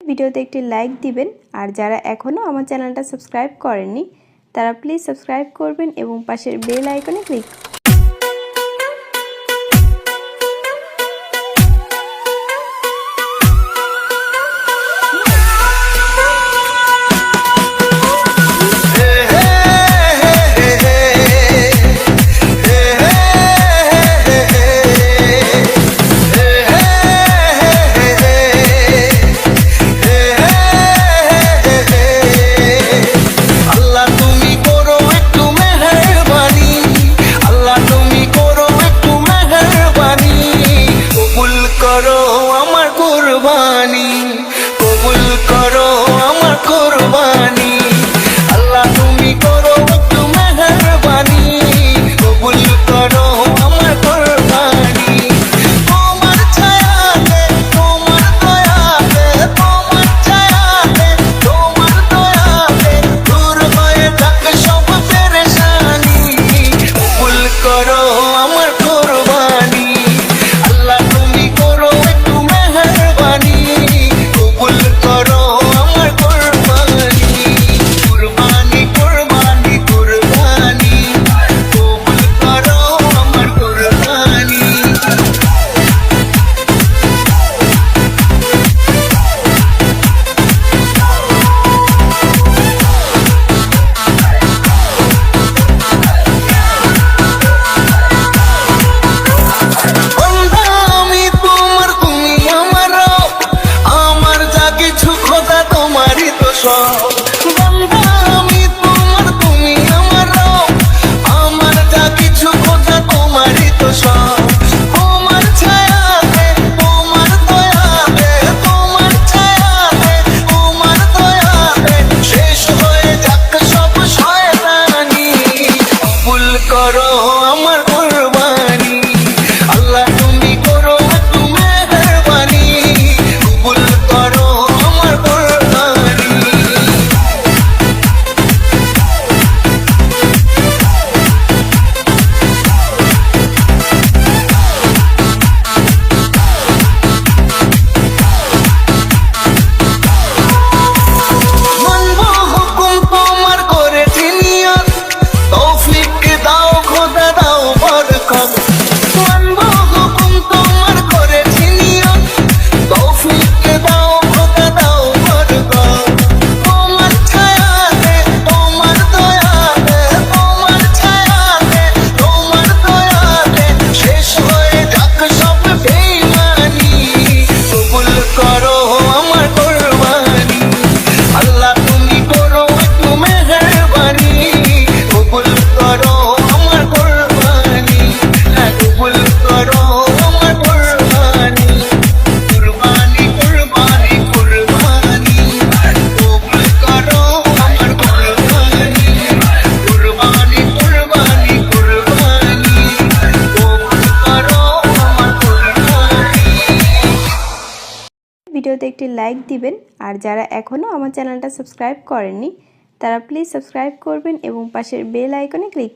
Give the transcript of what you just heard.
ভিডিওতে একটি লাইক দিবেন আর যারা এখনও আমার চ্যানেলটা সাবস্ক্রাইব করেননি তারা প্লিজ সাবস্ক্রাইব করবেন এবং পাশের বেল আইকনে ক্লিক কবুল করো আমার কুরবানি আল্লাহ তুমি করো একটু মেহেরবানি কবুল করো আমার কুরবানি তোমার ছায়াতে তোমার দয়াতে তোমার ছায়াতে তোমার দয়াতে দূর হয়ে যাক সব পেরেশানি কবুল করো আমার কুরবানি আল্লাহ তুমি করো একটু মেহেরবানি কবুল করো আমার কুরবানি কুরবানি কুরবানি কুরবানি কবুল করো আমার কুরবানি আমি তোমার তুমি আমার আমার যা কিছু খোদা তোমারই তো সব বান্দা আমি তোমার তুমি আমার আমার যা কিছু খোদা তোমারই তো সব তোমার ছায়াতে তোমার দয়াতে তোমার ছায়াতে তোমার দয়াতে শেষ হয়ে যাক সব শয়তানি কবুল করো আমার কুরবানি আল্লাহ তুমি করো একটু মেহেরবানি কবুল করো আমার কুরবানি মানবো হুকুম তোমার করেছি নিয়ত তৌফিক দাও খোদা দাও বরকত মানবো হুকুম তোমার করেছি নিয়ত তৌফিক দাও খোদা দাও বরকত তোমার ছায়াতে তোমার দয়াতে তোমার ছায়াতে তোমার দয়াতে শেষ হয়ে যাক সব বেঈমানি কবুল করো আমার কুরবানি আল্লাহ তুমি করো একটু মেহেরবানি কবুল করো আমার কুরবানি কবুল করো আমার কুরবানি কুরবানি কুরবানি কুরবানি কবুল করো আমার কুরবানি কুরবানি কুরবানি কুরবানি কবুল করো আমার কুরবানি। ভিডিওতে একটি লাইক দিবেন আর যারা এখনও আমার চ্যানেলটা সাবস্ক্রাইব করেননি তারা প্লিজ সাবস্ক্রাইব করবেন এবং পাশের বেল আইকনে ক্লিক